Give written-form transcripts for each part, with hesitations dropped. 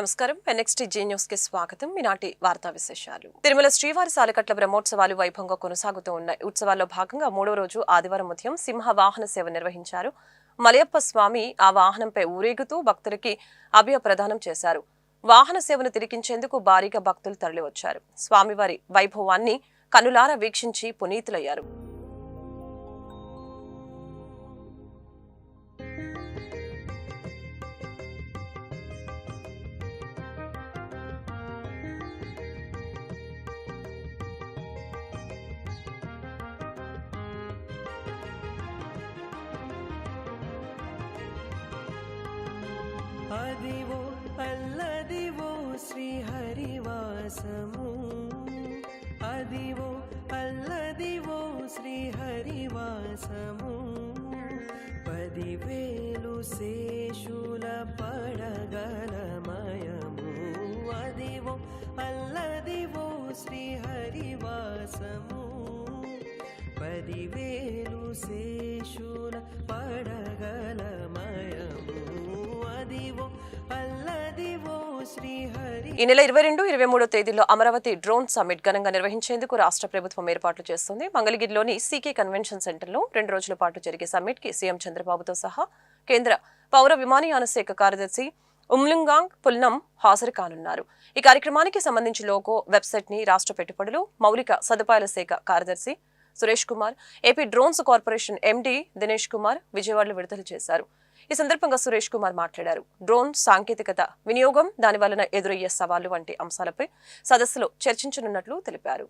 నమస్కారం. NXT J News కి స్వాగతం. ఈనాటి వార్తా విశేషాలు. తిరుమల శ్రీవారి సాలకట్ల బ్రహ్మోత్సవాలు వైభవంగా కొనసాగుతూ ఉన్నాయి. ఉత్సవాల్లో భాగంగా 3వ రోజు ఆదివారం ఉదయం సింహ వాహన సేవ నిర్వహించారు. మలయప్ప స్వామి ఆ వాహనంపై ఊరేగుతూ భక్తులకి అభయ ప్రదానం చేశారు. వాహన సేవను తిరిగించేందుకు భారీగా భక్తులు తరలివచ్చారు. స్వామివారి వైభవాన్ని కనులారా వీక్షించి పునీతులయ్యారు. అదివో అల్లదివో శ్రీహరివాసము, అదివో అల్లదివో శ్రీహరివాసము. 10,000 శేషుల పడగలమయము, అదివో అల్లదివో శ్రీహరివాసము. 10,000 శేషుల పడగలమయము. ఈ నెల 22, 23 తేదీల్లో అమరావతి డ్రోన్ సమ్మిట్ ఘనంగా నిర్వహించేందుకు రాష్ట్ర ప్రభుత్వం ఏర్పాట్లు చేస్తుంది. మంగళగిరిలోని CK కన్వెన్షన్ సెంటర్లో 2 రోజుల పాటు జరిగే సమ్మిట్ కి సీఎం చంద్రబాబుతో సహా కేంద్ర పౌర విమానయాన శాఖ కార్యదర్శి ఉమ్లింగాంగ్ పుల్నం హాజరు కానున్నారు. ఈ కార్యక్రమానికి సంబంధించి లోగో, వెబ్సైట్ ని రాష్ట్ర పెట్టుబడులు, మౌలిక సదుపాయాల శాఖ కార్యదర్శి Suresh Kumar, AP drones corporation MD Dinesh Kumar విజయవాడలో విడుదల చేశారు. ఈ సందర్భంగా సురేష్ కుమార్ మాట్లాడారు. డ్రోన్ సాంకేతికత వినియోగం, దాని వలన ఎదురయ్యే సవాళ్లు వంటి అంశాలపై సదస్సులో చర్చించనున్నట్లు తెలిపారు.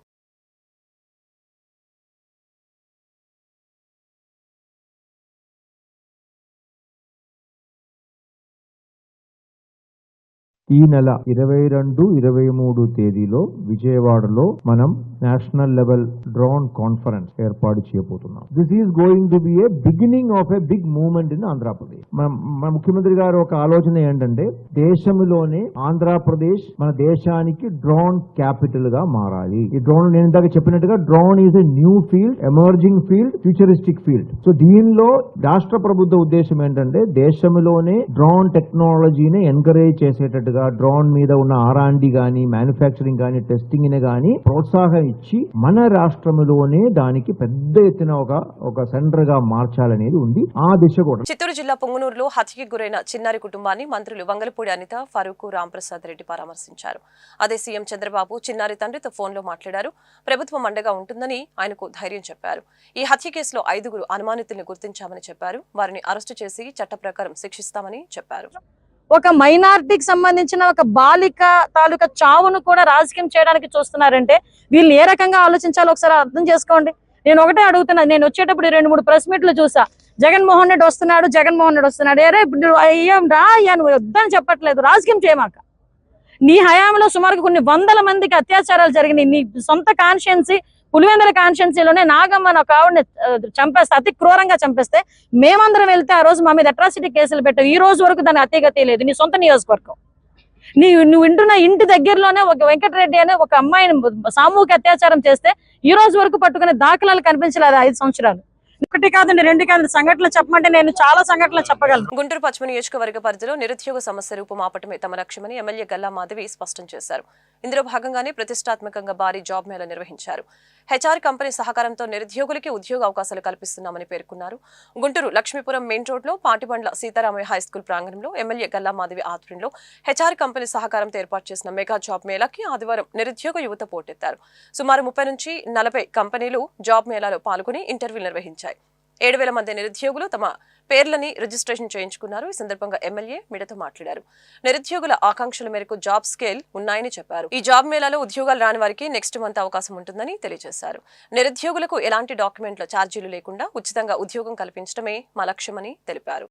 ఈ నెల 22, 23 తేదీలో విజయవాడలో మనం నేషనల్ లెవెల్ డ్రోన్ కాన్ఫరెన్స్ ఏర్పాటు చేయబోతున్నాం. This is going to be a beginning of a big movement in Andhra Pradesh. మన ముఖ్యమంత్రి గారు ఒక ఆలోచన ఏంటంటే, దేశంలోనే ఆంధ్రప్రదేశ్ మన దేశానికి డ్రోన్ క్యాపిటల్ గా మారాలి. ఈ డ్రోన్ నేను ఇందాక చెప్పినట్టుగా drone is a new field, emerging field, futuristic field. So దీనిలో రాష్ట్ర ప్రభుత్వ ఉద్దేశం ఏంటంటే, దేశంలోనే డ్రోన్ టెక్నాలజీని ఎంకరేజ్ చేసేటట్టుగా డ్రోన్ మీద ఉన్న R&D గానీ, మ్యానుఫ్యాక్చరింగ్ గానీ, టెస్టింగ్ గానీ ప్రోత్సాహం ఇచ్చి మన రాష్ట్రంలోనే దానికి పెద్ద ఎత్తున ఒక సెంటర్ గా మార్చాలనేది ఉంది. ఆ దిశ కూడా. చిత్తూరు జిల్లా పొంగునూరులో హత్యకి గురైన చిన్నారి కుటుంబాన్ని మంత్రులు వంగలపూడి అనిత, ఫరూక్, రాంప్రసాద్ రెడ్డి పరామర్శించారు. అదే సీఎం చంద్రబాబు చిన్నారి తండ్రితో ఫోన్లో మాట్లాడారు. ప్రభుత్వం అండగా ఉంటుందని ఆయనకు ధైర్యం చెప్పారు. ఈ హత్య కేసులో 5 అనుమానితుల్ని గుర్తించామని చెప్పారు. వారిని అరెస్టు చేసి చట్ట ప్రకారం శిక్షిస్తామని చెప్పారు. ఒక మైనారిటీకి సంబంధించిన ఒక బాలిక తాలూకా చావును కూడా రాజకీయం చేయడానికి చూస్తున్నారంటే వీళ్ళు ఏ రకంగా ఆలోచించాలో ఒకసారి అర్థం చేసుకోండి. నేను ఒకటే అడుగుతున్నా, నేను వచ్చేటప్పుడు 2-3 ప్రెస్ మీట్లు చూసా. జగన్మోహన్ రెడ్డి వస్తున్నాడు, అరే అయ్యాం రా అయ్యా, నువ్వు వద్దని చెప్పట్లేదు, రాజకీయం చేయమాక. నీ హయాంలో సుమారుగా కొన్ని 100 మందికి అత్యాచారాలు జరిగినాయి. నీ సొంత కాన్స్టిట్యున్సీ పులివెందుల కాన్స్టిట్యున్సీలోనే నాగమ్మని ఒక ఆవిడని చంపేస్తే, అతి క్రూరంగా చంపేస్తే మేమందరం వెళ్తే ఆ రోజు మా మీద అట్రాసిటీ కేసులు పెట్టావు. ఈ రోజు వరకు దాని అతిగతి లేదు. నీ సొంత నియోజకవర్గం, నువ్వు వింటున్న ఇంటి దగ్గరలోనే ఒక వెంకటరెడ్డి అనే ఒక అమ్మాయిని సామూహిక అత్యాచారం చేస్తే ఈ రోజు వరకు పట్టుకునే దాఖలాలు కనిపించలేదు. 5 సంవత్సరాలు. 1 కాదండి, 2 కాదు, సంఘటనలు చెప్పమంటే నేను చాలా సంఘటనలు చెప్పగలను. గుంటూరు పశ్చిమ నియోజకవర్గ పరిధిలో నిరుద్యోగ సమస్య రూపుమాపటమే తమ లక్ష్యమని ఎమ్మెల్యే గల్లా మాధవి స్పష్టం చేశారు. ఇందులో భాగంగానే ప్రతిష్టాత్మకంగా భారీ జాబ్ మేళా నిర్వహించారు. HR కంపెనీ సహకారంతో నిరుద్యోగులకి ఉద్యోగ అవకాశాలు కల్పిస్తున్నామని పేర్కొన్నారు. గుంటూరు లక్ష్మీపురం మెయిన్ రోడ్లో పాటిబండ్ల సీతారామయ్య హైస్కూల్ ప్రాంగణంలో ఎమ్మెల్యే గల్లా మాధవి ఆధ్వర్యంలో HR కంపెనీ సహకారంతో ఏర్పాటు చేసిన మెగా జాబ్ మేళాకి ఆదివారం నిరుద్యోగ యువత పోటెత్తారు. సుమారు 30 నుంచి 40 కంపెనీలు జాబ్ మేళాలో పాల్గొని ఇంటర్వ్యూలు నిర్వహించాయి. 7,000 మంది నిరుద్యోగులు తమ పేర్లని రిజిస్ట్రేషన్ చేయించుకున్నారు. ఈ సందర్భంగా ఎమ్మెల్యే మీడియాతో మాట్లాడారు. నిరుద్యోగుల ఆకాంక్షల మేరకు జాబ్ స్కేల్ ఉన్నాయని చెప్పారు. ఈ జాబ్ మేళాలో ఉద్యోగాలు రాని వారికి నెక్స్ట్ మంత్ అవకాశం ఉంటుందని తెలియజేశారు. నిరుద్యోగులకు ఎలాంటి డాక్యుమెంట్ల ఛార్జీలు లేకుండా ఉచితంగా ఉద్యోగం కల్పించడమే మా లక్ష్యమని తెలిపారు.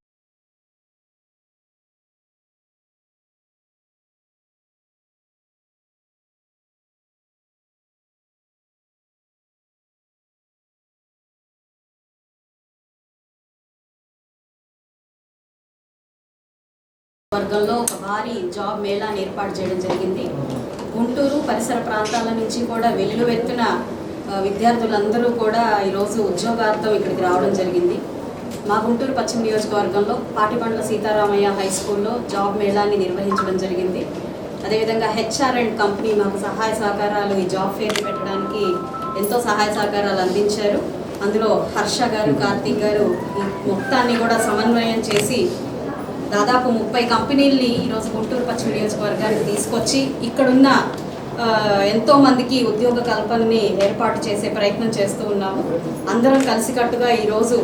వర్గంలో ఒక భారీ జాబ్ మేళాని ఏర్పాటు చేయడం జరిగింది. గుంటూరు పరిసర ప్రాంతాల నుంచి కూడా వెల్లువెత్తున విద్యార్థులందరూ కూడా ఈరోజు ఉద్యోగార్థం ఇక్కడికి రావడం జరిగింది. మా గుంటూరు పశ్చిమ నియోజకవర్గంలో పాటిబండ్ల సీతారామయ్య హై స్కూల్లో జాబ్ మేళాన్ని నిర్వహించడం జరిగింది. అదేవిధంగా హెచ్ఆర్ అండ్ కంపెనీ మాకు సహాయ సహకారాలు ఈ జాబ్ ఫేర్ పెట్టడానికి ఎంతో సహాయ సహకారాలు అందించారు. అందులో హర్ష గారు, కార్తీక్ గారు ఈ మొత్తాన్ని కూడా సమన్వయం చేసి దాదాపు 30 కంపెనీల్ని ఈరోజు గుంటూరు పశ్చిమ నియోజకవర్గానికి తీసుకొచ్చి ఇక్కడున్న ఎంతో మందికి ఉద్యోగ కల్పనని ఏర్పాటు చేసే ప్రయత్నం చేస్తూ ఉన్నాము. అందరం కలిసికట్టుగా ఈరోజు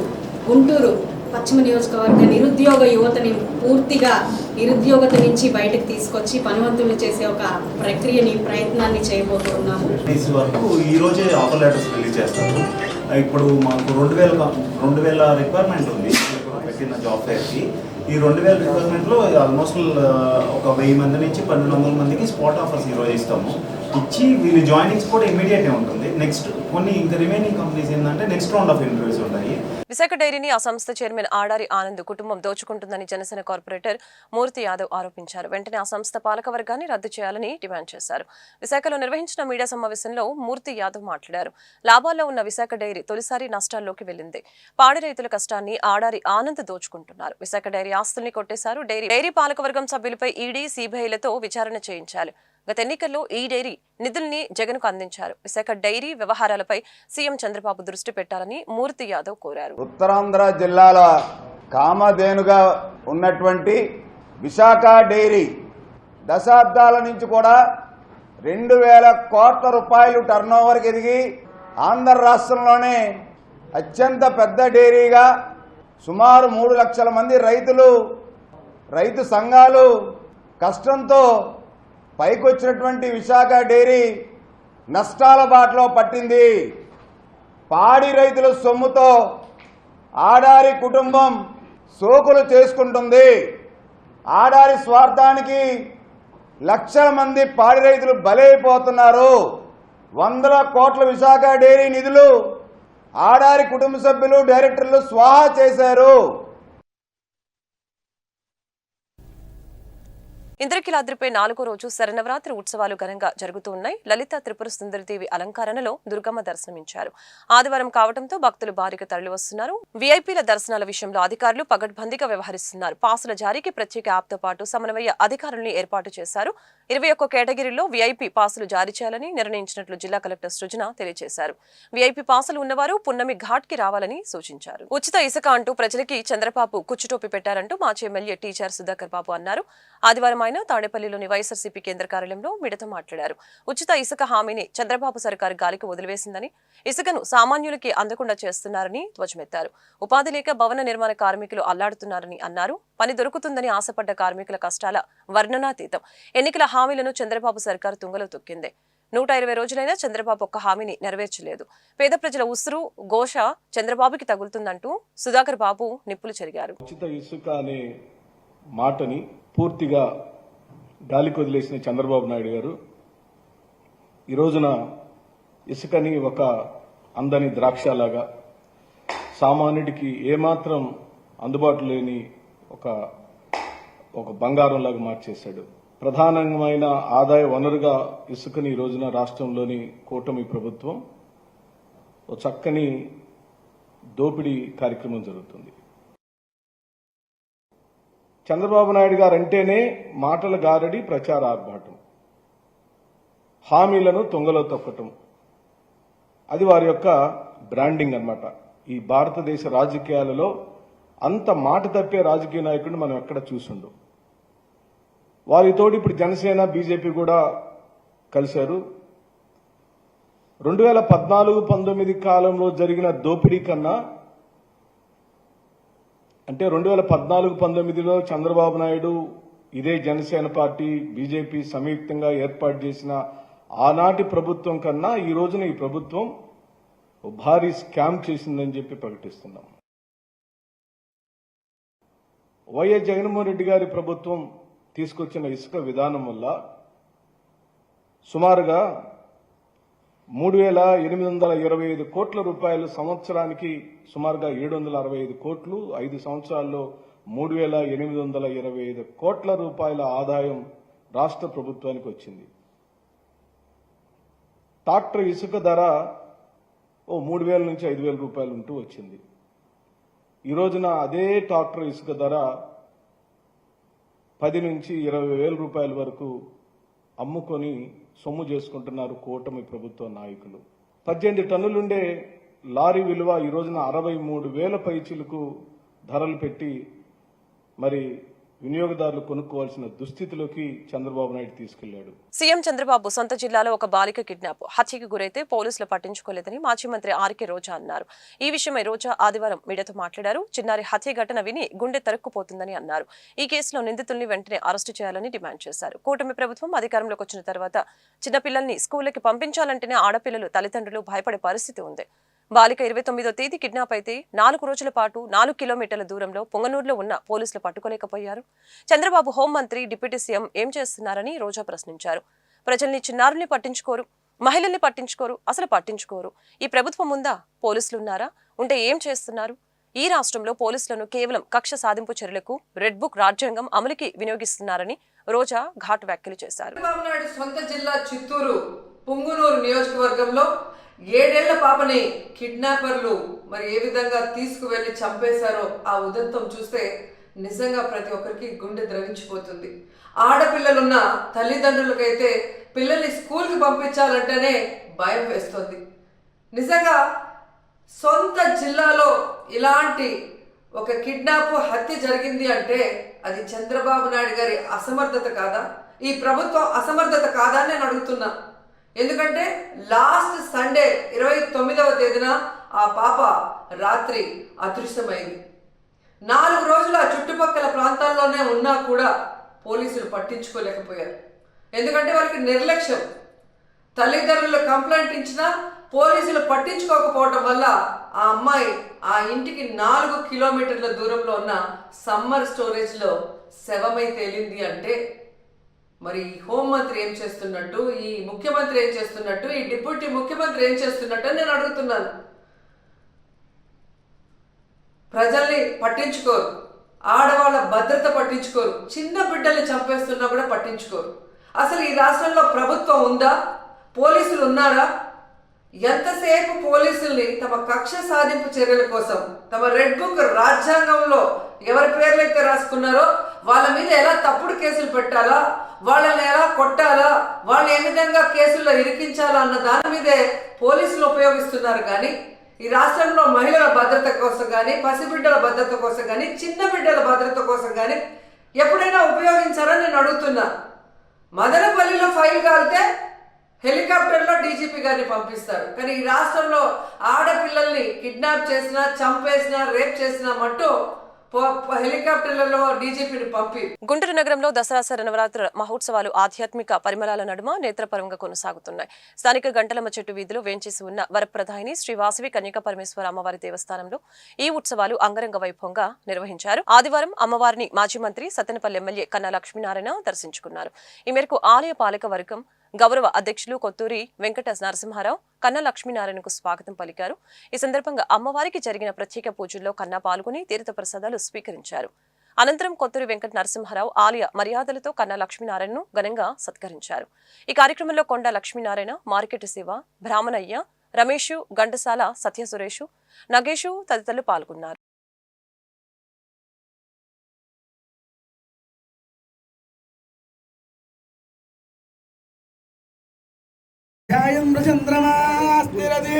గుంటూరు పశ్చిమ నియోజకవర్గ నిరుద్యోగ యువతని పూర్తిగా నిరుద్యోగత నుంచి బయటకు తీసుకొచ్చి పనివంతులు చేసే ఒక ప్రయత్నాన్ని చేయబోతున్నాము. వరకు ఈ రోజే ఆఫర్ లెటర్స్ రిలీజ్ చేస్తారు. ఇప్పుడు మాకు 2000 రిక్వైర్మెంట్ ఉంది పెట్టిన జాబ్ ఫేర్కి. ఈ 2000 రిక్వైర్మెంట్లో ఆల్మోస్ట్ ఒక 1000 మంది నుంచి 1200 మందికి స్పాట్ ఆఫర్స్ ఈరోజు ఇస్తాము. ఇచ్చి వీళ్ళు జాయినింగ్స్ కూడా ఇమీడియట్గా ఉంటుంది. నెక్స్ట్ కొన్ని ఇంకా రిమైనింగ్ కంపెనీస్ ఏంటంటే నెక్స్ట్ రౌండ్ ఆఫ్ ఇంటర్వ్యూస్ ఉంటాయి. విశాఖ డైరీని ఆ సంస్థ చైర్మన్ ఆడారి ఆనంద్ కుటుంబం దోచుకుంటుందని జనసేన కార్పొరేటర్ మూర్తి యాదవ్ ఆరోపించారు. వెంటనే ఆ సంస్థ పాలకవర్గాన్ని రద్దు చేయాలని డిమాండ్ చేశారు. విశాఖలో నిర్వహించిన మీడియా సమావేశంలో మూర్తి యాదవ్ మాట్లాడారు. లాభాల్లో ఉన్న విశాఖ డైరీ తొలిసారి నష్టాల్లోకి వెళ్లింది. పాడి రైతుల కష్టాన్ని ఆడారి ఆనంద్ దోచుకుంటున్నారు. విశాఖ డైరీ ఆస్తుల్ని కొట్టేశారు. డైరీ పాలకవర్గం సభ్యులపై ఈడీ, సిబిఐలతో విచారణ చేయించాలి. గత ఎన్నికల్లో ఈ డైరీ నిధుల్ని జగన్కు అందించారు. విశాఖ డైరీ వ్యవహారాలపై సీఎం చంద్రబాబు దృష్టి పెట్టాలని మూర్తి యాదవ్ కోరారు. ఉత్తరాంధ్ర జిల్లాల కామధేనుగా ఉన్నటువంటి విశాఖ డైరీ దశాబ్దాల నుంచి కూడా 2000 కోట్ల రూపాయలు టర్నోవర్కి ఎదిగి ఆంధ్ర రాష్ట్రంలోనే అత్యంత పెద్ద డైరీగా సుమారు 3 లక్షల మంది రైతు సంఘాలు కష్టంతో పైకొచ్చినటువంటి విశాఖ డైరీ నష్టాల బాటలో పట్టింది. పాడి రైతుల సొమ్ముతో ఆడారి కుటుంబం సోకులు చేసుకుంటుంది. ఆడారి స్వార్థానికి లక్షల మంది పాడి రైతులు బలైపోతున్నారు. 100 కోట్ల విశాఖ డైరీ నిధులు ఆడారి కుటుంబ సభ్యులు, డైరెక్టర్లు స్వాహా చేశారు. ఇంద్రకీలాద్రిపై 4వ రోజు శరన్నవరాత్రి ఉత్సవాలు ఘనంగా జరుగుతూ ఉన్నాయి. లలిత త్రిపుర సుందరిదేవి అలంకరణలో దుర్గమ్మ దర్శనమించారు. ఆదివారం కావడంతో భక్తులు భారీగా తరలివస్తున్నారు. వీఐపీల దర్శనాల విషయంలో అధికారులు పగడ్బందీగా వ్యవహరిస్తున్నారు. పాసుల జారీకి ప్రత్యేక యాప్తో పాటు సమన్వయ అధికారులను ఏర్పాటు చేశారు. 21 కేటగిరీల్లో వీఐపీ పాసులు జారీ చేయాలని నిర్ణయించినట్లు జిల్లా కలెక్టర్ సృజన తెలియజేశారు. వీఐపీ పాసులు ఉన్నవారు పున్నమి ఘాట్ కి రావాలని సూచించారు. ఉచిత ఇసుక అంటూ ప్రజలకి చంద్రబాబు కుచ్చుటోపి పెట్టారంటూ మాజీ ఎమ్మెల్యే టీచర్ సుధాకర్ బాబు అన్నారు. ఆదివారం ఆయన తాడేపల్లిలోని వైఎస్ఆర్సీపీ కేంద్ర కార్యాలయంలో మీడియాతో మాట్లాడారు. ఉచిత ఇసుక హామీని చంద్రబాబు సర్కారు గాలికి వదిలివేసిందని, ఇసుకను సామాన్యులకి అందకుండా చేస్తున్నారని ధ్వజమెత్తారు. ఉపాధి లేక భవన నిర్మాణ కార్మికులు అల్లాడుతున్నారని అన్నారు. పని దొరుకుతుందని ఆశపడ్డ కార్మికుల కష్టాల వర్ణనాతీతం. ఎన్నికల హామీలను చంద్రబాబు సర్కారు తుంగలో తొక్కింది. 120 రోజులైనా చంద్రబాబు ఒక్క హామీని నెరవేర్చలేదు. పేద ప్రజల ఉసురు ఘోష చంద్రబాబుకి తగులుతుందంటూ సుధాకర్ బాబు నిప్పులు చెరిగారు. ఉచిత ఇసుక అనే మాటని పూర్తిగా గాలికి వదిలేసిన చంద్రబాబు నాయుడు గారు ఈ రోజున ఇసుకని ఒక అందని ద్రాక్షలాగా, సామాన్యుడికి ఏమాత్రం అందుబాటులో లేని ఒక బంగారంలాగా మార్చేశాడు. ప్రధానమైన ఆదాయ వనరుగా ఇసుకని ఈ రోజున రాష్ట్రంలోని కూటమి ప్రభుత్వం ఒక చక్కని దోపిడీ కార్యక్రమం జరుగుతుంది. చంద్రబాబు నాయుడు గారు అంటేనే మాటల గారడి, ప్రచార ఆర్భాటం, హామీలను తొంగలో తొక్కటం, అది వారి యొక్క బ్రాండింగ్ అన్నమాట. ఈ భారతదేశ రాజకీయాలలో అంత మాట తప్పే రాజకీయ నాయకుడిని మనం ఎక్కడ చూసుండు. వారితోటి ఇప్పుడు జనసేన, బీజేపీ కూడా కలిశారు. 2014-19 కాలంలో జరిగిన దోపిడీ కన్నా, అంటే 2014-19లో చంద్రబాబు నాయుడు ఇదే జనసేన పార్టీ, బీజేపీ సంయుక్తంగా ఏర్పాటు చేసిన ఆనాటి ప్రభుత్వం కన్నా ఈ రోజున ఈ ప్రభుత్వం భారీ స్కామ్ చేసిందని చెప్పి ప్రకటిస్తున్నాం. వైఎస్ జగన్మోహన్ రెడ్డి గారి ప్రభుత్వం తీసుకొచ్చిన ఇసుక విధానం వల్ల సుమారుగా 3,825 కోట్ల రూపాయలు, సంవత్సరానికి సుమారుగా 765 కోట్లు, 5 సంవత్సరాల్లో 3,825 కోట్ల రూపాయల ఆదాయం రాష్ట్ర ప్రభుత్వానికి వచ్చింది. ట్రాక్టర్ ఇసుక ధర 3,000 నుంచి 5,000 రూపాయలు ఉంటూ వచ్చింది. ఈ రోజున అదే ట్రాక్టర్ ఇసుక ధర 10 నుంచి 20,000 రూపాయల వరకు అమ్ముకొని సొమ్ము చేసుకుంటున్నారు కూటమి ప్రభుత్వ నాయకులు. 18 టన్నులుండే లారీ విలువ ఈ రోజున 63,000 పైచీలకు ధరలు పెట్టి మరి వినియోగదారులు కొనుక్కోవాల్సిన దుస్థితిలోకి చంద్రబాబు నాయుడు తీసుకెళ్లాడు. సీఎం చంద్రబాబు సొంత జిల్లాలో ఒక బాలిక కిడ్నాప్ హత్యకు గురైతే పోలీసులు పట్టించుకోలేదని మాజీ మంత్రి ఆర్కే రోజా అన్నారు. ఈ విషయమై రోజా ఆదివారం మీడియాతో మాట్లాడారు. చిన్నారి హత్య ఘటన విని గుండె తరుక్కుపోతుందని అన్నారు. ఈ కేసులో నిందితుల్ని వెంటనే అరెస్టు చేయాలని డిమాండ్ చేశారు. కూటమి ప్రభుత్వం అధికారంలోకి వచ్చిన తర్వాత చిన్నపిల్లల్ని స్కూళ్లకి పంపించాలంటేనే ఆడపిల్లలు తల్లిదండ్రులు భయపడే పరిస్థితి ఉంది. బాలిక 29వ తేదీ కిడ్నాప్ అయితే 4 రోజుల పాటు 4 కిలోమీటర్ల దూరంలో పొంగనూరులో ఉన్న పోలీసులు పట్టుకోలేకపోయారు. చంద్రబాబు హోంమంత్రి డిప్యూటీ సీఎం ఏం చేస్తున్నారని రోజా ప్రశ్నించారు. ప్రజల్ని చిన్నారుల్ని పట్టించుకోరు, మహిళల్ని పట్టించుకోరు, అసలు పట్టించుకోరు. ఈ ప్రభుత్వం ఉందా? పోలీసులున్నారా? ఉంటే ఏం చేస్తున్నారు? ఈ రాష్ట్రంలో పోలీసులను కేవలం కక్ష సాధింపు చర్యలకు రెడ్ బుక్ రాజ్యాంగం అమలుకి వినియోగిస్తున్నారని రోజా ఘాటు వ్యాఖ్యలు చేశారు. చంద్రబాబు నాయుడు సొంత జిల్లా చిత్తూరు పుంగునూరు నియోజకవర్గంలో 7 ఏళ్ల పాపని కిడ్నాపర్లు మరి ఏ విధంగా తీసుకువెళ్లి చంపేశారో ఆ ఉదంతం చూస్తే నిజంగా ప్రతి ఒక్కరికి గుండె ద్రవించిపోతుంది. ఆడపిల్లలున్న తల్లిదండ్రులకైతే పిల్లల్ని స్కూల్కి పంపించాలంటేనే భయం వేస్తుంది. నిజంగా సొంత జిల్లాలో ఇలాంటి ఒక కిడ్నాప్ హత్య జరిగింది అంటే అది చంద్రబాబు నాయుడు గారి అసమర్థత కాదా? ఈ ప్రభుత్వం అసమర్థత కాదా అని నేను అడుగుతున్నా. ఎందుకంటే లాస్ట్ సండే 29వ తేదీన ఆ పాప రాత్రి అదృశ్యమైంది. 4 రోజులు ఆ చుట్టుపక్కల ప్రాంతాల్లోనే ఉన్నా కూడా పోలీసులు పట్టించుకోలేకపోయారు. ఎందుకంటే వాళ్ళకి నిర్లక్ష్యం. తల్లిదండ్రులు కంప్లైంట్ ఇచ్చినా పోలీసులు పట్టించుకోకపోవడం వల్ల ఆ అమ్మాయి ఆ ఇంటికి 4 కిలోమీటర్ల దూరంలో ఉన్న సమ్మర్ స్టోరేజ్లో శవమై తేలింది అంటే మరి హోంమంత్రి ఏం చేస్తున్నట్టు, ఈ ముఖ్యమంత్రి ఏం చేస్తున్నట్టు, ఈ డిప్యూటీ ముఖ్యమంత్రి ఏం చేస్తున్నట్టు నేను అడుగుతున్నాను. ప్రజల్ని పట్టించుకోరు, ఆడవాళ్ళ భద్రత పట్టించుకోరు, చిన్న బిడ్డల్ని చంపేస్తున్నా కూడా పట్టించుకోరు. అసలు ఈ రాష్ట్రంలో ప్రభుత్వం ఉందా? పోలీసులు ఉన్నారా? ఎంతసేపు పోలీసుల్ని తమ కక్ష సాధింపు చర్యల కోసం తమ రెడ్ బుక్ రాజ్యాంగంలో ఎవరి పేర్లైతే రాసుకున్నారో వాళ్ళ మీద ఎలా తప్పుడు కేసులు పెట్టాలా, వాళ్ళని ఎలా కొట్టాలా, వాళ్ళని ఏ విధంగా కేసుల్లో ఇరికించాలా అన్న దాని మీదే పోలీసులు ఉపయోగిస్తున్నారు. కానీ ఈ రాష్ట్రంలో మహిళల భద్రత కోసం కానీ, పసిబిడ్డల భద్రత కోసం కానీ, చిన్న బిడ్డల భద్రత కోసం కానీ ఎప్పుడైనా ఉపయోగించారని నేను అడుగుతున్నా. మదనపల్లిలో ఫైల్ కాలితే హెలికాప్టర్లో డీజీపీ గారిని పంపిస్తారు. కానీ ఈ రాష్ట్రంలో ఆడపిల్లల్ని కిడ్నాప్ చేసినా, చంపేసినా, రేప్ చేసినా మట్టు హెలికాప్టర్లలో డీజీపీని పంపి. గుంటూరు నగరంలో దసరా శరన్నవరాత్రి మహోత్సవాలు ఆధ్యాత్మిక పరిమళాల నడుమ నేత్రపరంగా కొనసాగుతున్నాయి. స్థానిక గంటలమ్మ చెట్టు వీధిలో వేంచేసి ఉన్న వరప్రధాయిని శ్రీ వాసవి కన్యకా పరమేశ్వర అమ్మవారి దేవస్థానంలో ఈ ఉత్సవాలు అంగరంగ వైభవంగా నిర్వహించారు. ఆదివారం అమ్మవారిని మాజీ మంత్రి సత్తెనపల్లి ఎమ్మెల్యే కన్నా లక్ష్మీనారాయణ దర్శించుకున్నారు. ఈ మేరకు ఆలయ పాలక వర్గం గౌరవ అధ్యక్షులు కొత్తూరి వెంకట నరసింహారావు కన్నా లక్ష్మీనారాయణకు స్వాగతం పలికారు. ఈ సందర్భంగా అమ్మవారికి జరిగిన ప్రత్యేక పూజల్లో కన్నా పాల్గొని తీర్థ ప్రసాదాలు స్వీకరించారు. అనంతరం కొత్తూరి వెంకట నరసింహారావు ఆలయ మర్యాదలతో కన్నా లక్ష్మీనారాయణను ఘనంగా సత్కరించారు. ఈ కార్యక్రమంలో కొండ లక్ష్మీనారాయణ, మార్కెట్ శివ, బ్రాహ్మణయ్య, రమేషు, ఘంటసాల సత్య సురేషు, నగేషు తదితరులు పాల్గొన్నారు. చంద్రమాస్తిరది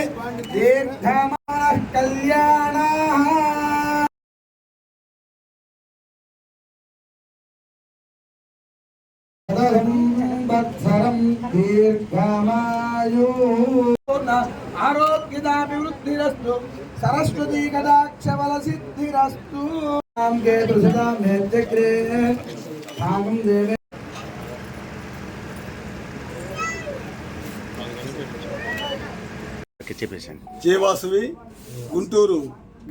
దీర్ఘమానః కళ్యాణః సంవత్సరం దీర్ఘమాయు ఆరోగ్యదాభివృద్ధిరస్తు సరస్వతీ కటాక్షబల సిద్ధిరస్తు. మేత్రే భాగం దేవే జయవాసవి గుంటూరు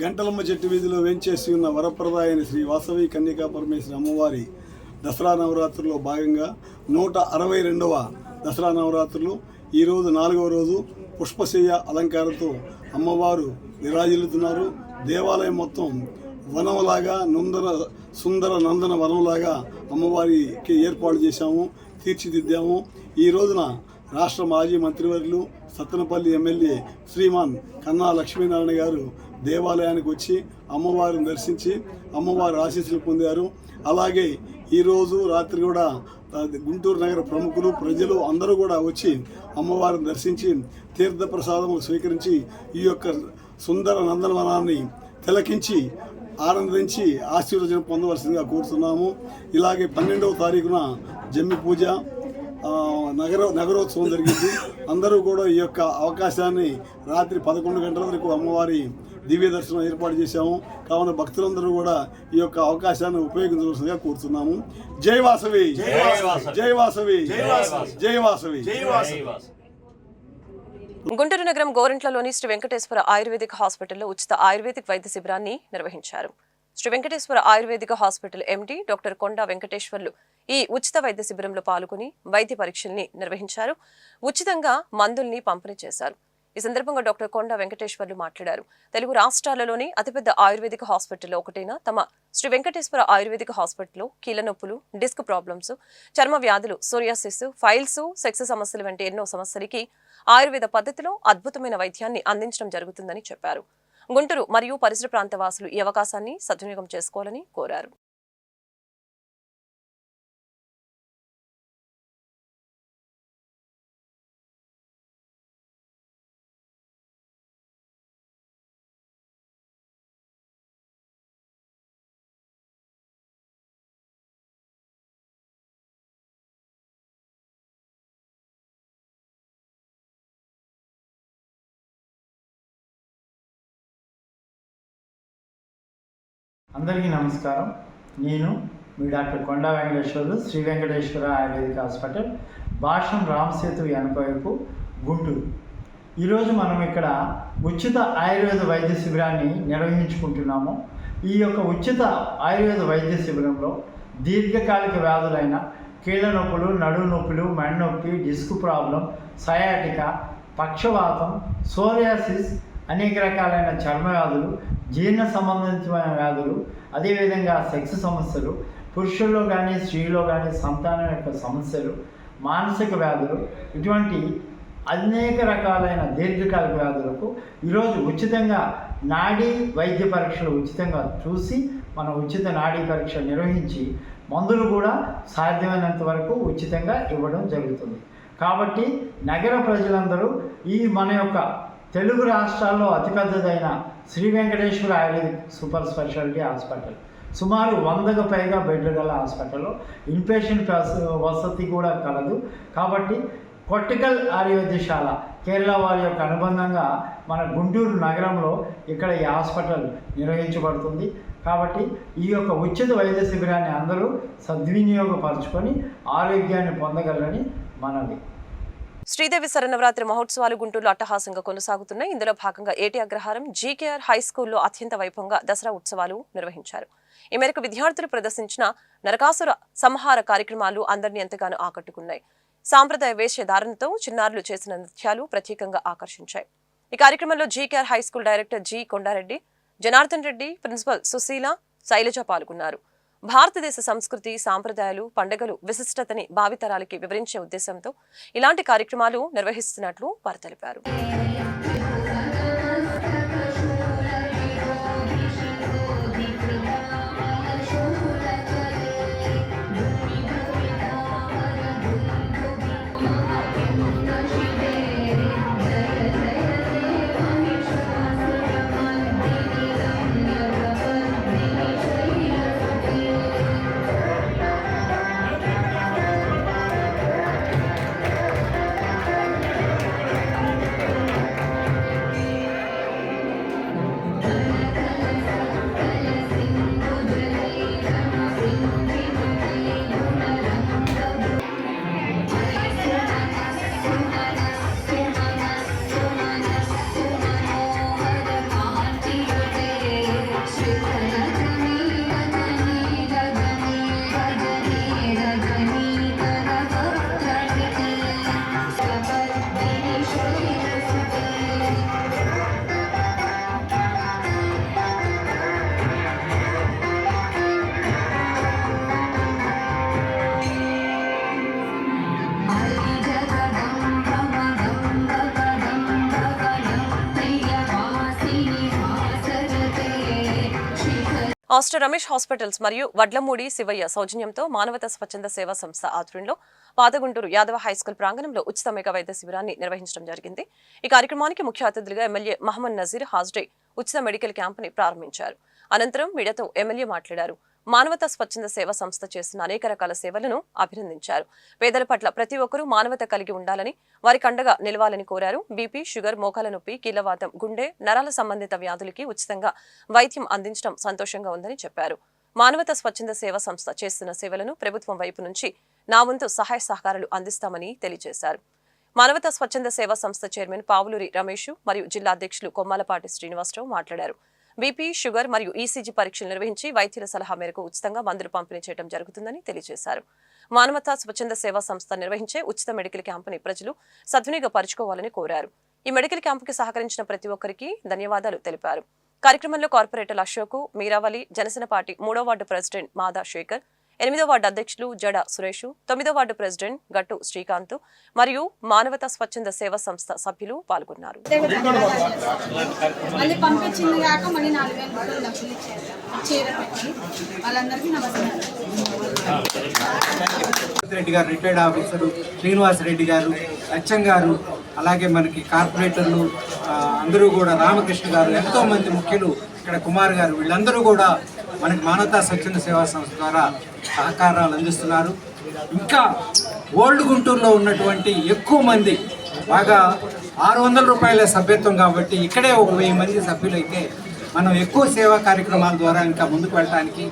గంటలమ్మ చెట్టు వీధిలో వేంచేసి ఉన్న వరప్రదాయని శ్రీ వాసవి కన్యకా పరమేశ్వరి అమ్మవారి దసరా నవరాత్రుల్లో భాగంగా 162వ దసరా నవరాత్రులు ఈరోజు 4వ రోజు పుష్పశయ్య అలంకారంతో అమ్మవారు విరాజిల్లుతున్నారు. దేవాలయం మొత్తం వనంలాగా సుందర నందన వనంలాగా అమ్మవారికి ఏర్పాటు చేశాము, తీర్చిదిద్దాము. ఈ రోజున రాష్ట్ర మాజీ మంత్రివర్యులు సత్తెనపల్లి ఎమ్మెల్యే శ్రీమాన్ కన్నా లక్ష్మీనారాయణ గారు దేవాలయానికి వచ్చి అమ్మవారిని దర్శించి అమ్మవారి ఆశీస్సులు పొందారు. అలాగే ఈరోజు రాత్రి కూడా గుంటూరు నగర ప్రముఖులు ప్రజలు అందరూ కూడా వచ్చి అమ్మవారిని దర్శించి తీర్థ ప్రసాదము స్వీకరించి ఈ యొక్క సుందర నందనవనాన్ని తిలకించి ఆనందించి ఆశీర్వచనం పొందవలసిందిగా కోరుతున్నాము. ఇలాగే 12వ తారీఖున జమ్మి పూజ నగరోత్సవం జరిగింది. అందరూ కూడా ఈ యొక్క అవకాశాన్ని రాత్రి 11 గంటల వరకు అమ్మవారి దివ్య దర్శనం ఏర్పాటు చేశాము. కావున భక్తులందరూ కూడా ఈ యొక్క అవకాశాన్ని ఉపయోగించవలసిందిగా కోరుతున్నాము. జై వాసవి, జై వాసవి, జై వాసవి. గుంటూరు నగరం గోరంట్లలోని శ్రీ వెంకటేశ్వర ఆయుర్వేదిక్ హాస్పిటల్లో ఉచిత ఆయుర్వేదిక్ వైద్య శిబిరాన్ని నిర్వహించారు. Shri Venkateswara ayurvedic hospital MD doctor Konda Venkateswarlu ఈ ఉచిత వైద్య శిబిరంలో పాల్గొని వైద్య పరీక్షల్ని నిర్వహించారు. ఉచితంగా మందుల్ని పంపిణీ చేశారు. ఈ సందర్భంగా డాక్టర్ కొండా వెంకటేశ్వర్లు మాట్లాడారు. తెలుగు రాష్ట్రాలలోని అతిపెద్ద ఆయుర్వేదిక హాస్పిటల్లో ఒకటైన తమ శ్రీ వెంకటేశ్వర ఆయుర్వేదిక హాస్పిటల్లో కీళ్ల నొప్పులు, డిస్క్ ప్రాబ్లమ్స్, చర్మ వ్యాధులు, సోరియాసిస్, ఫైల్స్, సెక్స్ సమస్యలు వంటి ఎన్నో సమస్యలకి ఆయుర్వేద పద్ధతిలో అద్భుతమైన వైద్యాన్ని అందించడం జరుగుతుందని చెప్పారు. గుంటూరు మరియు పరిసర ప్రాంత వాసులు ఈ అవకాశాన్ని సద్వినియోగం చేసుకోవాలని కోరారు. అందరికీ నమస్కారం. నేను మీ doctor Konda Venkateswarlu, Shri Venkateswara ayurvedic hospital, భాషం Ram Setu వెనుకవైపు, Guntur. ఈరోజు మనం ఇక్కడ ఉచిత ఆయుర్వేద వైద్య శిబిరాన్ని నిర్వహించుకుంటున్నాము. ఈ యొక్క ఉచిత ఆయుర్వేద వైద్య శిబిరంలో దీర్ఘకాలిక వ్యాధులైన కీళ్ళ నొప్పులు, నడుము నొప్పులు, మెడ నొప్పి, డిస్క్ ప్రాబ్లం, సయాటికా, పక్షవాతం, సోరియాసిస్, అనేక రకాలైన చర్మ వ్యాధులు, జీర్ణ సంబంధించిన వ్యాధులు, అదేవిధంగా సెక్స్ సమస్యలు, పురుషుల్లో కానీ స్త్రీలో కానీ సంతానం యొక్క సమస్యలు, మానసిక వ్యాధులు, ఇటువంటి అనేక రకాలైన దీర్ఘకాలిక వ్యాధులకు ఈరోజు ఉచితంగా నాడీ వైద్య పరీక్షలు ఉచితంగా చూసి మనం ఉచిత నాడీ పరీక్ష నిర్వహించి మందులు కూడా సాధ్యమైనంత వరకు ఉచితంగా ఇవ్వడం జరుగుతుంది. కాబట్టి నగర ప్రజలందరూ ఈ మన యొక్క తెలుగు రాష్ట్రాల్లో అతిపెద్దదైన Shri Venkateswara ayurvedic super speciality hospital, సుమారు 100కు పైగా బెడ్లు గల హాస్పిటల్లో ఇన్పేషెంట్ వసతి కూడా కలదు. కాబట్టి కొట్టికల్ ఆయుర్వేదశాల కేరళ వారి యొక్క అనుబంధంగా మన గుంటూరు నగరంలో ఇక్కడ ఈ హాస్పిటల్ నిర్వహించబడుతుంది. కాబట్టి ఈ యొక్క ఉచిత వైద్య శిబిరాన్ని అందరూ సద్వినియోగపరచుకొని ఆరోగ్యాన్ని పొందగలరని మనవి. శ్రీదేవి శరన్నవరాత్రి మహోత్సవాలు గుంటూరులో అట్టహాసంగా కొనసాగుతున్నాయి. ఇందులో భాగంగా ఏటీ అగ్రహారం జీకేఆర్ హై స్కూల్లో అత్యంత వైభవంగా దసరా ఉత్సవాలు నిర్వహించారు. ఈ మేరకు విద్యార్థులు ప్రదర్శించిన నరకాసుర సంహార కార్యక్రమాలు అందరినీ ఎంతగానో ఆకట్టుకున్నాయి. సాంప్రదాయ వేషధారణతో చిన్నారులు చేసిన నృత్యాలు ప్రత్యేకంగా ఆకర్షించాయి. ఈ కార్యక్రమంలో GKR high school director G Kondareddy, Janardhan Reddy, principal Susheela, Sailaja పాల్గొన్నారు. భారతదేశ సంస్కృతి, సాంప్రదాయాలు, పండుగలు విశిష్టతని భావితరాలకి వివరించే ఉద్దేశంతో ఇలాంటి కార్యక్రమాలు నిర్వహిస్తున్నట్లు వారు తెలిపారు. ఆస్టర్ రమేష్ హాస్పిటల్స్ మరియు వడ్లమూడి శివయ్య సౌజన్యంతో మానవతా స్వచ్ఛంద సేవా సంస్థ ఆధ్వర్యంలో పాతగుంటూరు యాదవ హైస్కూల్ ప్రాంగణంలో ఉచిత మెగా వైద్య శిబిరాన్ని నిర్వహించడం జరిగింది. ఈ కార్యక్రమానికి ముఖ్య అతిథులుగా ఎమ్మెల్యే మహమ్మద్ నజీర్ హాజరై ఉచిత మెడికల్ క్యాంపుని ప్రారంభించారు. అనంతరం మీడియాతో ఎమ్మెల్యే మాట్లాడారు. మానవతా స్వచ్ఛంద సేవా సంస్థ చేస్తున్న అనేక రకాల సేవలను అభినందించారు. పేదల పట్ల ప్రతి ఒక్కరూ మానవత కలిగి ఉండాలని, వారికి అండగా నిలవాలని కోరారు. బీపీ, షుగర్, మోకాల నొప్పి, కీళ్లవాతం, గుండె, నరాల సంబంధిత వ్యాధులకి ఉచితంగా వైద్యం అందించడం సంతోషంగా ఉందని చెప్పారు. మానవతా స్వచ్ఛంద సేవా సంస్థ చేస్తున్న సేవలను ప్రభుత్వం వైపు నుంచి నా వంతు సహాయ సహకారాలు అందిస్తామని తెలియజేశారు. మానవతా స్వచ్ఛంద సేవా సంస్థ చైర్మన్ పావులూరి రమేష్ మరియు జిల్లా అధ్యక్షులు కొమ్మాలపాటి శ్రీనివాసరావు మాట్లాడారు. బీపీ, షుగర్ మరియు ఈసీజీ పరీక్షలు నిర్వహించి వైద్యుల సలహా మేరకు ఉచితంగా మందులు పంపిణీ చేయడం జరుగుతుందని తెలియజేశారు. మానవతా స్వచ్ఛంద సేవా సంస్థ నిర్వహించే ఉచిత మెడికల్ క్యాంపుని ప్రజలు సద్వినియోగపరుచుకోవాలని కోరారు. ఈ మెడికల్ క్యాంపుకి సహకరించిన ప్రతి ఒక్కరికి ధన్యవాదాలు తెలిపారు. కార్యక్రమంలో కార్పొరేటర్లు అశోక్, మీరావళి, జనసేన పార్టీ 3వ వార్డు ప్రెసిడెంట్ మాదా శేఖర్, 8వ వార్డు అధ్యక్షులు జడ సురేష్, 9వ వార్డు ప్రెసిడెంట్ గట్టు శ్రీకాంత్ మరియు మానవతా స్వచ్ఛంద సేవా సంస్థ సభ్యులు పాల్గొన్నారు. రెడ్డి గారు, రిటైర్డ్ ఆఫీసరు శ్రీనివాస్ రెడ్డి గారు, అచ్చం గారు, అలాగే మనకి కార్పొరేటర్లు అందరూ కూడా, రామకృష్ణ గారు, ఎంతో మంది ముఖ్యులు, ఇక్కడ కుమార్ గారు, వీళ్ళందరూ కూడా మనకి మానవతా స్వచ్ఛంద సేవా సంస్థ ద్వారా సహకారాలు అందిస్తున్నారు. ఇంకా ఓల్డ్ గుంటూరులో ఉన్నటువంటి ఎక్కువ మంది, బాగా 600 రూపాయల సభ్యత్వం కాబట్టి ఇక్కడే ఒక 1000 మంది సభ్యులైతే మనం ఎక్కువ సేవా కార్యక్రమాల ద్వారా ఇంకా ముందుకు వెళ్ళడానికి,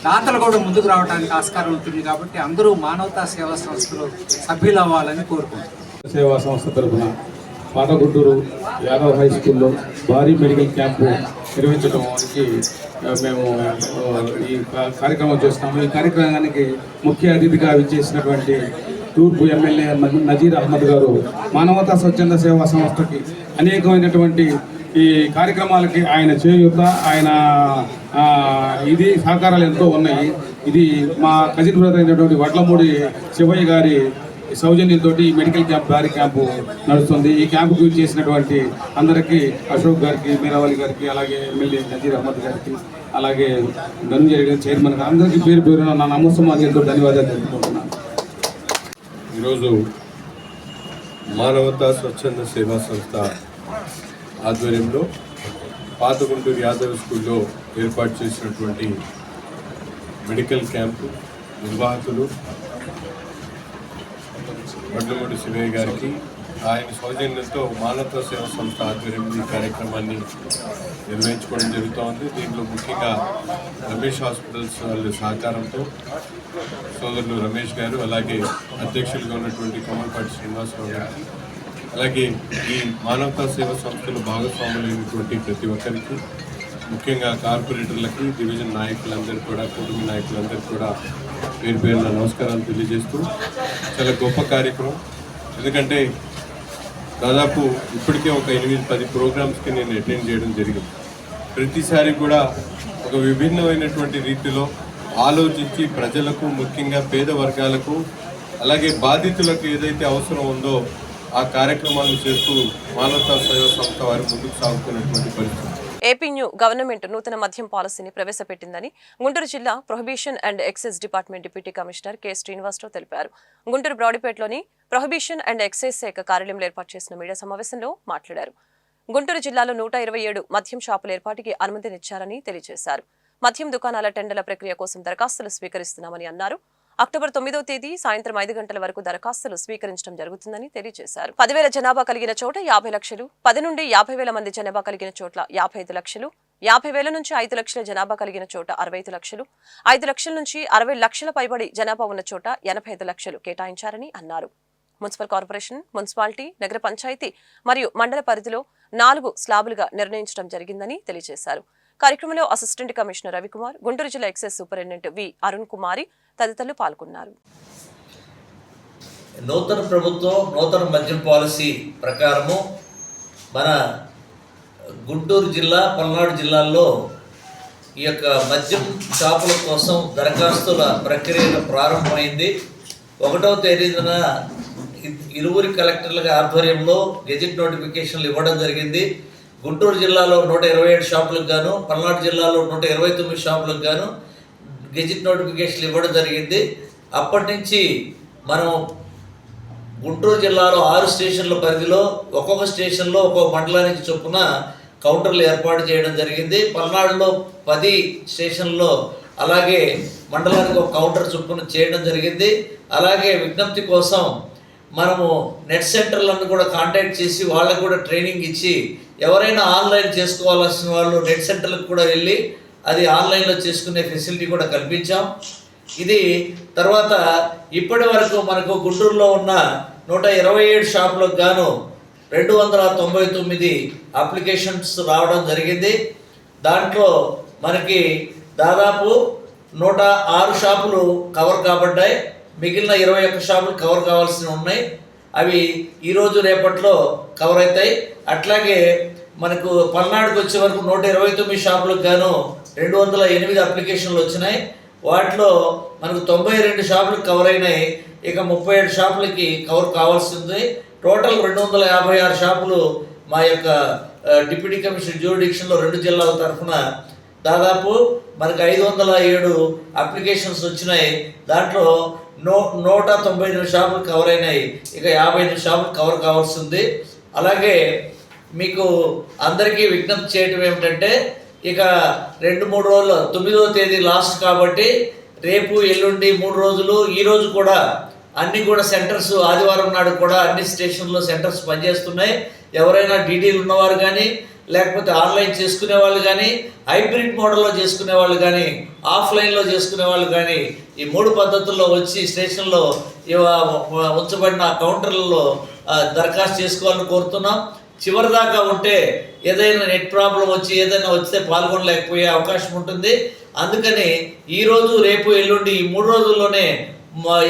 దాతలు కూడా ముందుకు రావడానికి ఆస్కారం ఉంటుంది. కాబట్టి అందరూ మానవతా సేవా సంస్థలో సభ్యులు అవ్వాలని కోరుకుంటున్నాం. సేవా సంస్థ తరఫున పాతగుంటూరు యాదవ్ హై స్కూల్లో భారీ మెడికల్ క్యాంపు నిర్వహించడానికి మేము ఈ కార్యక్రమం చేస్తున్నాము. ఈ కార్యక్రమానికి ముఖ్య అతిథిగా విచ్చేసినటువంటి తూర్పు ఎమ్మెల్యే నజీర్ అహ్మద్ గారు మానవతా స్వచ్ఛంద సేవా సంస్థకి అనేకమైనటువంటి ఈ కార్యక్రమాలకి ఆయన చేయూత, ఆయన ఇది సహకారాలు ఎంతో ఉన్నాయి. ఇది మా కజిన్ బ్రదర్ అయినటువంటి వడ్లమూడి శివయ్య గారి సౌజన్యంతో ఈ మెడికల్ క్యాంప్, భారీ క్యాంపు నడుస్తుంది. ఈ క్యాంపుకు చేసినటువంటి అందరికీ, అశోక్ గారికి, మీరావళి గారికి, అలాగే ఎమ్మెల్యే నజీర్ అహ్మద్ గారికి, అలాగే ధనుంజయ గారి చైర్మన్ గారు, అందరికీ పేరు పేరున నా నమస్సమాజంతో ధన్యవాదాలు తెలుపుకుంటున్నాను. ఈరోజు మానవతా స్వచ్ఛంద సేవా సంస్థ ఆధ్వర్యంలో పాతగుంటూరు యాదవ్ స్కూల్లో ఏర్పాటు చేసినటువంటి మెడికల్ క్యాంపు నిర్వాహకులు వడ్లమూడి శివయ్య గారికి, ఆయన సౌజన్యంతో మానవతా సేవా సంస్థ ఆధ్వర్యంలో ఈ కార్యక్రమాన్ని నిర్వహించుకోవడం జరుగుతోంది. దీంట్లో ముఖ్యంగా రమేష్ హాస్పిటల్స్ వాళ్ళ సహకారంతో సోదరులు రమేష్ గారు, అలాగే అధ్యక్షులుగా ఉన్నటువంటి కొమ్మలపాటి శ్రీనివాసరావు గారికి, అలాగే ఈ మానవతా సేవా సంస్థలు భాగస్వాములైనటువంటి ప్రతి ఒక్కరికి, ముఖ్యంగా కార్పొరేటర్లకి, డివిజన్ నాయకులందరికీ కూడా, కుటుంబ నాయకులందరికీ కూడా పేరు పేరున నమస్కారాలు తెలియజేస్తూ, చాలా గొప్ప కార్యక్రమం. ఎందుకంటే దాదాపు ఇప్పటికే ఒక 8-10 ప్రోగ్రామ్స్కి నేను అటెండ్ చేయడం జరిగింది. ప్రతిసారి కూడా ఒక విభిన్నమైనటువంటి రీతిలో ఆలోచించి ప్రజలకు, ముఖ్యంగా పేద వర్గాలకు, అలాగే బాధితులకు ఏదైతే అవసరం ఉందో ఆ కార్యక్రమాలను చేస్తూ మానవతా సేవా సంస్థ వారి ముందుకు సాగుతున్నటువంటి పరిస్థితి. ఏపీ న్యూ గవర్నమెంట్ నూతన మద్యం పాలసీని ప్రవేశపెట్టిందని గుంటూరు జిల్లా prohibition and excise department deputy commissioner K Srinivasarao తెలిపారు. గుంటూరు బ్రాడీపేటలోని ప్రొహిబిషన్ అండ్ ఎక్సైజ్ శాఖ కార్యాలయంలో ఏర్పాటు చేసిన మీడియా సమావేశంలో మాట్లాడారు. గుంటూరు జిల్లాలో 127 మద్యం షాపుల ఏర్పాటుకి అనుమతినిచ్చారని తెలియజేశారు. మద్యం దుకాణాల టెండర్ల ప్రక్రియ కోసం దరఖాస్తులు స్వీకరిస్తున్నామని అన్నారు. అక్టోబర్ 9వ తేదీ సాయంత్రం 5 గంటల వరకు దరఖాస్తులు స్వీకరించడం జరుగుతుందని తెలియజేశారు. 10,000 జనాభా కలిగిన చోట 50 లక్షలు, 10 నుండి 50,000 మంది జనాభా కలిగిన చోట్ల 55 లక్షలు, 50,000 నుంచి 5 లక్షల జనాభా కలిగిన చోట 65 లక్షలు, 5 లక్షల నుంచి 60 లక్షల పైబడి జనాభా ఉన్న చోట 85 లక్షలు కేటాయించారని అన్నారు. మున్సిపల్ కార్పొరేషన్, మున్సిపాలిటీ, నగర పంచాయతీ మరియు మండల పరిధిలో 4 స్లాబులుగా నిర్ణయించడం జరిగిందని తెలియజేశారు. కార్యక్రమంలో అసిస్టెంట్ కమిషనర్ రవికుమార్, గుంటూరు జిల్లా ఎక్సైజ్ సూపరింటెండెంట్ వి అరుణ్ కుమారి తదితరులు పాల్గొన్నారు. నూతన ప్రభుత్వం నూతన మద్యం పాలసీ ప్రకారము మన గుంటూరు జిల్లా, పల్నాడు జిల్లాల్లో ఈ యొక్క మద్యం షాపుల కోసం దరఖాస్తుల ప్రక్రియ ప్రారంభమైంది. 1వ తేదీన ఇరువురి కలెక్టర్ల ఆధ్వర్యంలో గెజిట్ నోటిఫికేషన్లు ఇవ్వడం జరిగింది. గుంటూరు జిల్లాలో 127 షాపులకు గాను, పల్నాడు జిల్లాలో 129 షాపులకు గాను గెజిట్ నోటిఫికేషన్లు ఇవ్వడం జరిగింది. అప్పటి నుంచి మనం గుంటూరు జిల్లాలో 6 స్టేషన్ల పరిధిలో ఒక్కొక్క స్టేషన్లో ఒక్కొక్క మండలానికి చొప్పున కౌంటర్లు ఏర్పాటు చేయడం జరిగింది. పల్నాడులో 10 స్టేషన్లో అలాగే మండలానికి ఒక కౌంటర్ చొప్పున చేయడం జరిగింది. అలాగే విజ్ఞప్తి కోసం మనము నెట్ సెంటర్లను కూడా కాంటాక్ట్ చేసి వాళ్ళకు కూడా ట్రైనింగ్ ఇచ్చి ఎవరైనా ఆన్లైన్ చేసుకోవాల్సిన వాళ్ళు నెట్ సెంటర్లకు కూడా వెళ్ళి అది ఆన్లైన్లో చేసుకునే ఫెసిలిటీ కూడా కల్పించాం. ఇది తర్వాత ఇప్పటి వరకు మనకు గుంటూరులో ఉన్న 127 షాపులకు గాను 299 అప్లికేషన్స్ రావడం జరిగింది. దాంట్లో మనకి దాదాపు 106 షాపులు కవర్ కాబడ్డాయి. మిగిలిన 21 షాపులు కవర్ కావాల్సి ఉన్నాయి. అవి ఈరోజు రేపట్లో కవర్ అవుతాయి. అట్లాగే మనకు పల్నాడుకు వచ్చే వరకు 129 షాపులకు గాను 208 అప్లికేషన్లు వచ్చినాయి. వాటిలో మనకు 92 షాపులకు కవర్ అయినాయి. ఇక 37 షాపులకి కవర్ కావాల్సి ఉంది. టోటల్ 256 షాపులు మా యొక్క డిప్యూటీ కమిషనర్ జ్యూరిడిక్షన్లో 2 జిల్లాల తరఫున దాదాపు మనకు 507 అప్లికేషన్స్ వచ్చినాయి. దాంట్లో 198 షాపులు కవర్ అయినాయి. ఇక 58 షాపులు కవర్ కావాల్సి ఉంది. అలాగే మీకు అందరికీ విజ్ఞప్తి చేయటం ఏమిటంటే ఇక 2-3 రోజులు 9వ తేదీ లాస్ట్ కాబట్టి రేపు ఎల్లుండి 3 రోజులు ఈరోజు కూడా అన్నీ కూడా సెంటర్స్ ఆదివారం నాడు కూడా అన్ని స్టేషన్లో సెంటర్స్ పనిచేస్తున్నాయి. ఎవరైనా డీడీలు ఉన్నవారు కానీ లేకపోతే ఆన్లైన్ చేసుకునే వాళ్ళు కానీ హైబ్రిడ్ మోడల్లో చేసుకునే వాళ్ళు కానీ ఆఫ్లైన్లో చేసుకునే వాళ్ళు కానీ ఈ 3 పద్ధతుల్లో వచ్చి స్టేషన్లో ఉంచబడిన కౌంటర్లలో దరఖాస్తు చేసుకోవాలని కోరుతున్నాం. చివరిదాకా ఉంటే ఏదైనా నెట్ ప్రాబ్లం వచ్చి ఏదైనా వస్తే పాల్గొనలేకపోయే అవకాశం ఉంటుంది. అందుకని ఈరోజు రేపు ఎల్లుండి ఈ 3 రోజుల్లోనే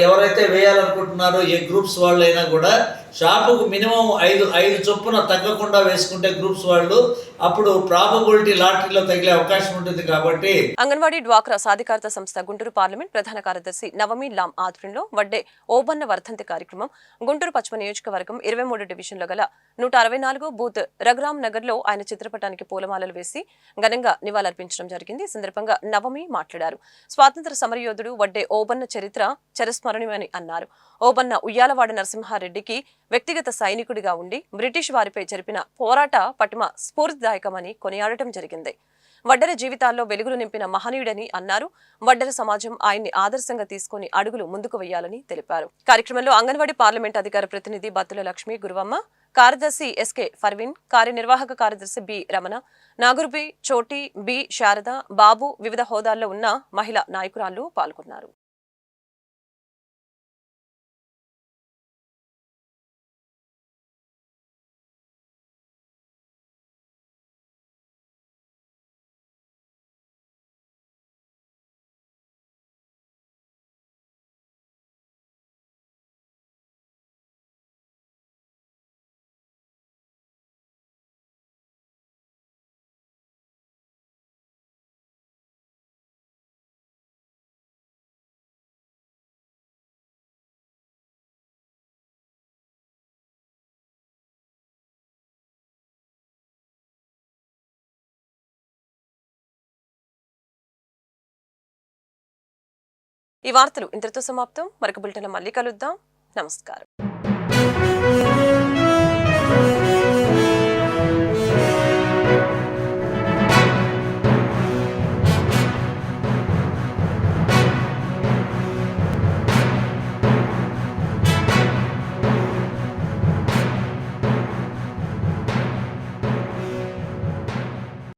ఎవరైతే వేయాలనుకుంటున్నారో ఏ గ్రూప్స్ వాళ్ళైనా కూడా షాపుకు మినిమం 5 చొప్పున తగ్గకుండా వేసుకుంటే గ్రూప్స్ వాళ్ళు అప్పుడు ప్రాబబిలిటీ లాటరీలో తగిలే అవకాశం ఉంటుంది. కాబట్టి అంగన్వాడీ డ్వాక్రా సాధికారత సంస్థ గుంటూరు పార్లమెంట్ ప్రధాన కార్యదర్శి నవమి లాం ఆధ్వర్యంలో వడ్డే ఓబన్న వర్ధంతి కార్యక్రమం గుంటూరు పశ్చిమ నియోజకవర్గం 23 డివిజన్లో గల 164 బూత్ రఘురామ్ నగర్ లో ఆయన చిత్రపటానికి పూలమాలలు వేసి ఘనంగా నివాళులర్పించడం జరిగింది. ఈ సందర్భంగా నవమి మాట్లాడారు. స్వాతంత్ర సమరయోధుడు వడ్డే ఓబన్న చరిత్ర చిరస్మరణీయమని అన్నారు. ఓబన్న ఉయ్యాలవాడ నరసింహారెడ్డికి వ్యక్తిగత సైనికుడిగా ఉండి బ్రిటిష్ వారిపై జరిపిన పోరాట పటిమ స్ఫూర్తిదాయకమని కొనియాడటం జరిగింది. వడ్డెర జీవితాల్లో వెలుగులు నింపిన మహనీయుడని అన్నారు. వడ్డెర సమాజం ఆయన్ని ఆదర్శంగా తీసుకుని అడుగులు ముందుకు వేయాలని తెలిపారు. కార్యక్రమంలో అంగన్వాడీ పార్లమెంట్ అధికార ప్రతినిధి బత్తుల లక్ష్మి గురువమ్మ, కార్యదర్శి ఎస్కే ఫర్వీన్, కార్యనిర్వాహక కార్యదర్శి బి రమణ, నాగురుబి చోటి, బి శారద, బాబు, వివిధ హోదాల్లో ఉన్న మహిళా నాయకురాళ్లు పాల్గొన్నారు. ఈ వార్తలు ఇంతటితో సమాప్తం. మరొక బులెటిన్లో మళ్ళీ కలుద్దాం. నమస్కారం.